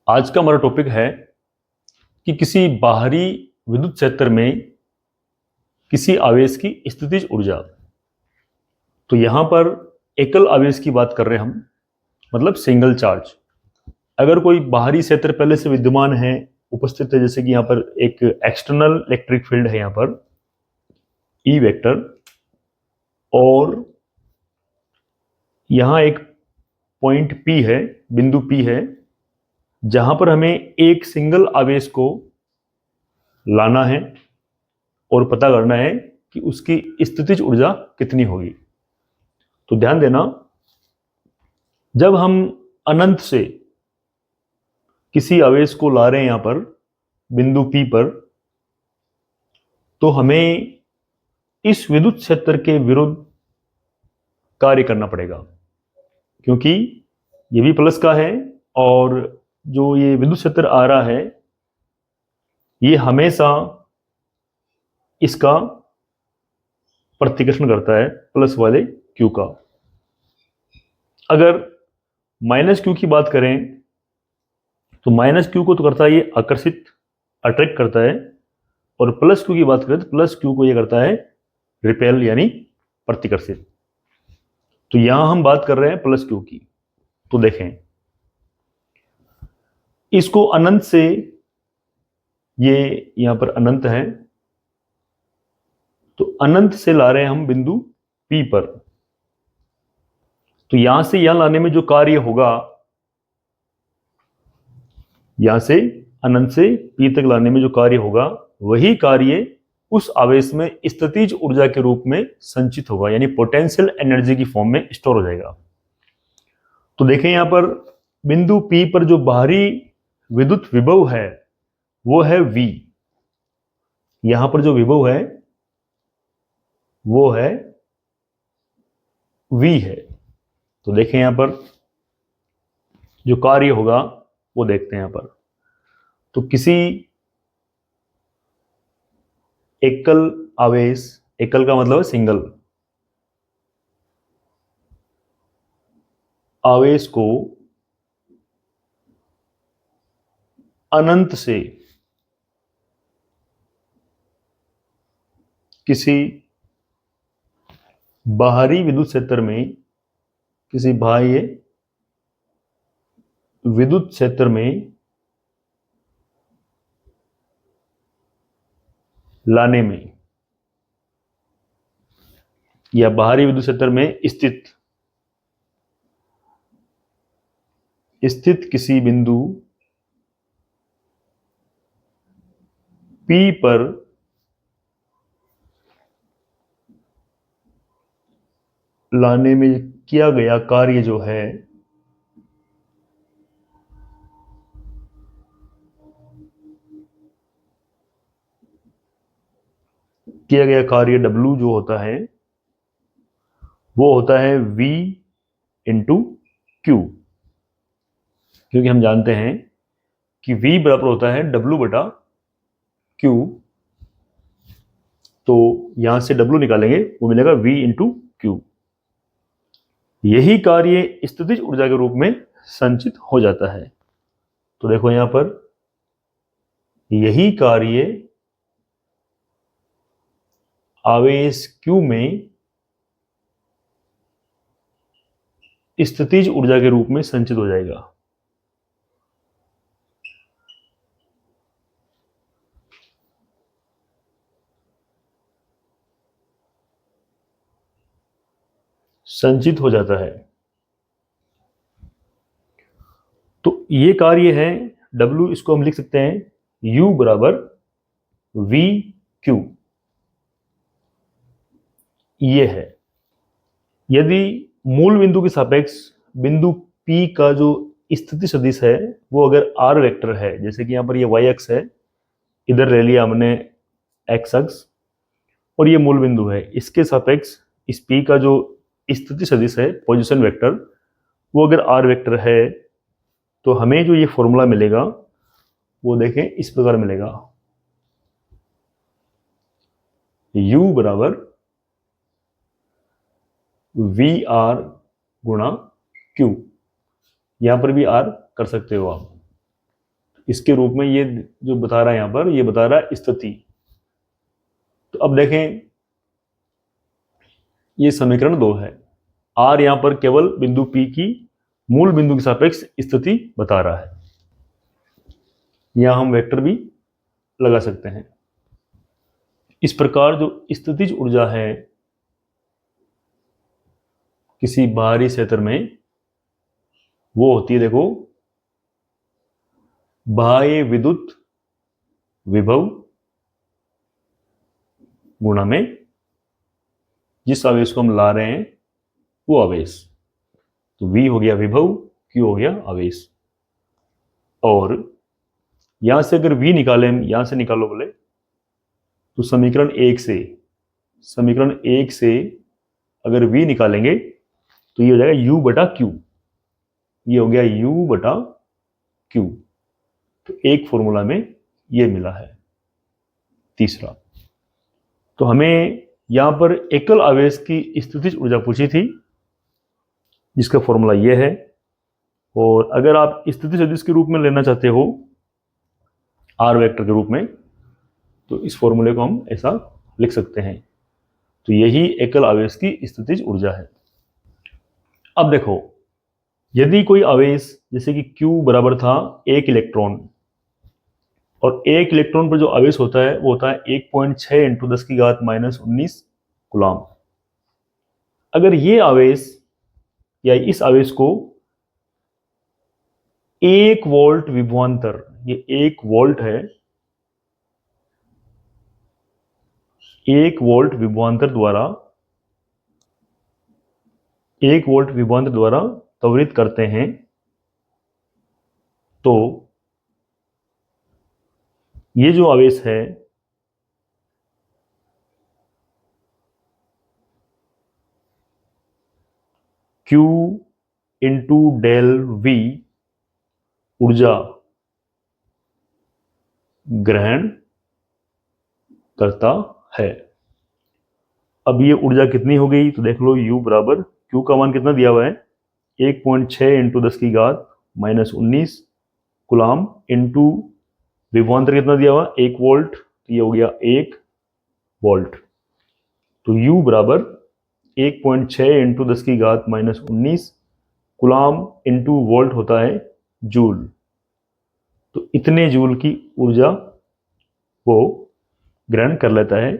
आज का हमारा टॉपिक है कि किसी बाहरी विद्युत क्षेत्र में किसी आवेश की स्थितिज ऊर्जा। तो यहां पर एकल आवेश की बात कर रहे हैं हम, मतलब सिंगल चार्ज। अगर कोई बाहरी क्षेत्र पहले से विद्यमान है, उपस्थित है, जैसे कि यहाँ पर एक एक्सटर्नल इलेक्ट्रिक फील्ड है, यहाँ पर ई वेक्टर, और यहाँ एक पॉइंट पी है, बिंदु पी है, जहां पर हमें एक सिंगल आवेश को लाना है और पता करना है कि उसकी स्थितिज ऊर्जा कितनी होगी। तो ध्यान देना, जब हम अनंत से किसी आवेश को ला रहे हैं यहां पर बिंदु P पर, तो हमें इस विद्युत क्षेत्र के विरुद्ध कार्य करना पड़ेगा, क्योंकि ये भी प्लस का है और जो ये विद्युत क्षेत्र आ रहा है ये हमेशा इसका प्रतिकर्षण करता है प्लस वाले Q का। अगर माइनस Q की बात करें तो माइनस Q को तो करता है ये आकर्षित, अट्रैक्ट करता है, और प्लस Q की बात करें तो प्लस Q को ये करता है रिपेल, यानी प्रतिकर्षित। तो यहां हम बात कर रहे हैं प्लस Q की। तो देखें, इसको अनंत से, ये यहां पर अनंत है, तो अनंत से ला रहे हैं हम बिंदु P पर। तो यहां से यहां लाने में जो कार्य होगा, यहां से अनंत से P तक लाने में जो कार्य होगा, वही कार्य उस आवेश में स्थितिज ऊर्जा के रूप में संचित होगा, यानी पोटेंशियल एनर्जी की फॉर्म में स्टोर हो जाएगा। तो देखें यहां पर बिंदु P पर जो बाहरी विद्युत विभव है वो है V। यहां पर जो विभव है वो है V है। तो देखें यहां पर जो कार्य होगा वो देखते हैं यहां पर। तो किसी एकल आवेश, एकल का मतलब है सिंगल आवेश को अनंत से किसी बाहरी विद्युत क्षेत्र में, किसी बाह्य विद्युत क्षेत्र में लाने में, या बाहरी विद्युत क्षेत्र में स्थित किसी बिंदु P पर लाने में किया गया कार्य जो है किया गया कार्य W जो होता है वो होता है V इंटू Q। क्योंकि हम जानते हैं कि V बराबर होता है W बटा Q। तो यहां से W निकालेंगे, वो मिलेगा V इंटू Q। यही कार्य स्थितिज ऊर्जा के रूप में संचित हो जाता है। तो देखो यहां पर यही कार्य आवेश Q में स्थितिज ऊर्जा के रूप में संचित हो जाएगा। संचित हो जाता है। तो ये कार्य है W, इसको हम लिख सकते हैं U बराबर V Q। ये है, यदि मूल बिंदु के सापेक्ष बिंदु P का जो स्थिति सदिश है वो अगर R वेक्टर है, जैसे कि यहां पर ये Y अक्ष है, इधर ले लिया हमने X अक्ष, और ये मूल बिंदु है, इसके सापेक्ष इस P का जो स्थिति सदिश है, पोजीशन वेक्टर, वो अगर R वेक्टर है, तो हमें जो ये फॉर्मूला मिलेगा वो देखें इस प्रकार मिलेगा, U बराबर VR गुणा Q। यहां पर भी R कर सकते हो आप। इसके रूप में ये जो बता रहा है यहाँ पर, ये बता रहा है स्थिति। तो अब देखें, ये समीकरण 2 है। आर यहाँ पर केवल बिंदु P की मूल बिंदु के सापेक्ष स्थिति बता रहा है। यहाँ हम वेक्टर भी लगा सकते हैं। इस प्रकार जो स्थितिज ऊर्जा है किसी बाहरी क्षेत्र में, वो होती है, देखो, बाह्य विद्युत विभव गुणा में जिस आवेश को हम ला रहे हैं वो आवेश। तो V हो गया विभव, Q हो गया आवेश। और यहां से अगर V निकालें, यहां से निकालो बोले, तो समीकरण 1 से अगर V निकालेंगे तो ये हो जाएगा U बटा Q। ये हो गया U बटा Q। तो एक फॉर्मूला में ये मिला है तीसरा। तो हमें यहां पर एकल आवेश की स्थितिज ऊर्जा पूछी थी, जिसका फॉर्मूला ये है। और अगर आप स्थिति सदिश के रूप में लेना चाहते हो, आर वेक्टर के रूप में, तो इस फॉर्मूले को हम ऐसा लिख सकते हैं। तो यही एकल आवेश की स्थितिज ऊर्जा है। अब देखो, यदि कोई आवेश जैसे कि Q बराबर था 1 इलेक्ट्रॉन, और 1 इलेक्ट्रॉन पर जो आवेश होता है वो होता है 1.6 × 10⁻⁻19 कूलम। अगर ये आवेश या इस आवेश को 1 वोल्ट विभवांतर, ये 1 वोल्ट है, 1 वोल्ट विभवांतर द्वारा त्वरित करते हैं, तो ये जो आवेश है Q इंटू डेल V ऊर्जा ग्रहण करता है। अब ये ऊर्जा कितनी हो गई, तो देख लो, U बराबर, Q का मान कितना दिया हुआ है, 1.6 × 10⁻⁻19 कूलम इंटू विभवांतर कितना दिया हुआ, 1 वोल्ट, तो ये हो गया 1 वोल्ट। तो U बराबर 1.6 × 10⁻⁻19 कूलम इंटू वोल्ट होता है जूल। तो इतने जूल की ऊर्जा वो ग्रहण कर लेता है,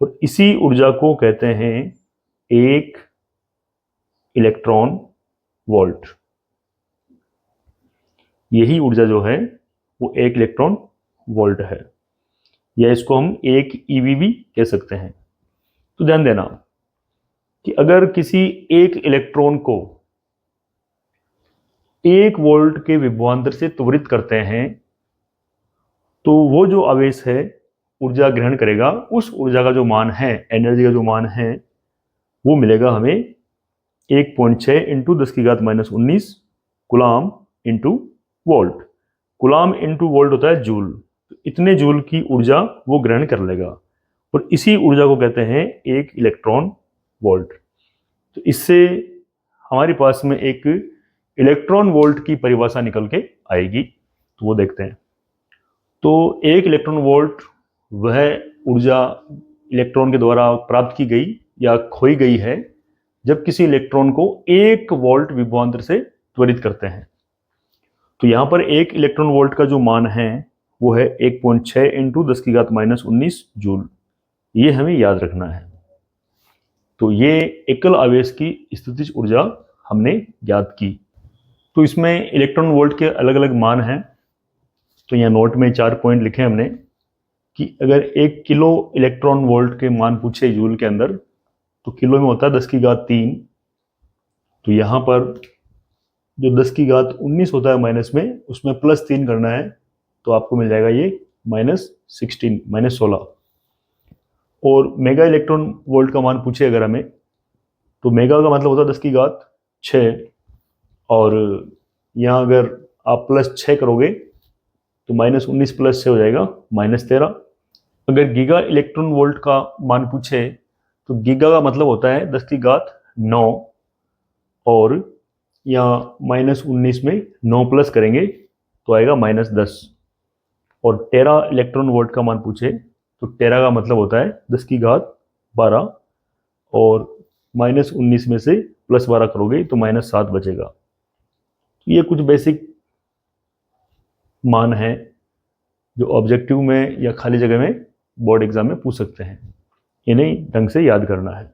और इसी ऊर्जा को कहते हैं 1 इलेक्ट्रॉन वोल्ट। यही ऊर्जा जो है वो 1 इलेक्ट्रॉन वोल्ट है, या इसको हम 1 EV भी कह सकते हैं। तो ध्यान देना कि अगर किसी एक इलेक्ट्रॉन को 1 वोल्ट के विभवांतर से त्वरित करते हैं, तो वो जो आवेश है ऊर्जा ग्रहण करेगा, उस ऊर्जा का जो मान है, एनर्जी का जो मान है, वो मिलेगा हमें 1.6 × 10⁻⁻19 coulomb into volt. Coulomb into volt होता है जूल। तो इतने जूल की ऊर्जा वो ग्रहण कर लेगा, और इसी ऊर्जा को कहते हैं 1 इलेक्ट्रॉन वोल्ट। तो इससे हमारे पास में एक इलेक्ट्रॉन वोल्ट की परिभाषा निकल के आएगी, तो वो देखते हैं। तो 1 इलेक्ट्रॉन वोल्ट वह ऊर्जा इलेक्ट्रॉन के द्वारा प्राप्त की गई या खोई गई है जब किसी इलेक्ट्रॉन को 1 वोल्ट विभवांतर से त्वरित करते हैं। तो यहाँ पर 1 इलेक्ट्रॉन वोल्ट का जो मान है वो है 1.6 × 10⁻⁻19 जूल। ये हमें याद रखना है। तो ये एकल आवेश की स्थितिज ऊर्जा हमने ज्ञात की। तो इसमें इलेक्ट्रॉन वोल्ट के अलग अलग मान हैं। तो यहाँ नोट में 4 पॉइंट लिखे हमने कि अगर 1 किलो इलेक्ट्रॉन वोल्ट के मान पूछे जूल के अंदर, तो किलो में होता है 10⁻3। तो यहाँ पर जो 10⁻19 होता है माइनस में, उसमें +3 करना है, तो आपको मिल जाएगा ये -16 -16। और मेगा इलेक्ट्रॉन वोल्ट का मान पूछे अगर हमें, तो मेगा का मतलब होता है 10⁻6, और यहाँ अगर आप +6 करोगे तो -19 + 6 हो जाएगा -13। अगर गीगा इलेक्ट्रॉन वोल्ट का मान पूछे, तो गीगा का मतलब होता है 10⁻9, और यहाँ -19 में 9 प्लस करेंगे तो आएगा -10। और टेरा इलेक्ट्रॉन वोल्ट का मान पूछे तो टेरा का मतलब होता है 10⁻12 और -19 में से +12 करोगे तो -7 बचेगा। ये कुछ बेसिक मान है जो ऑब्जेक्टिव में या खाली जगह में बोर्ड एग्जाम में पूछ सकते हैं, इन्हें ढंग से याद करना है।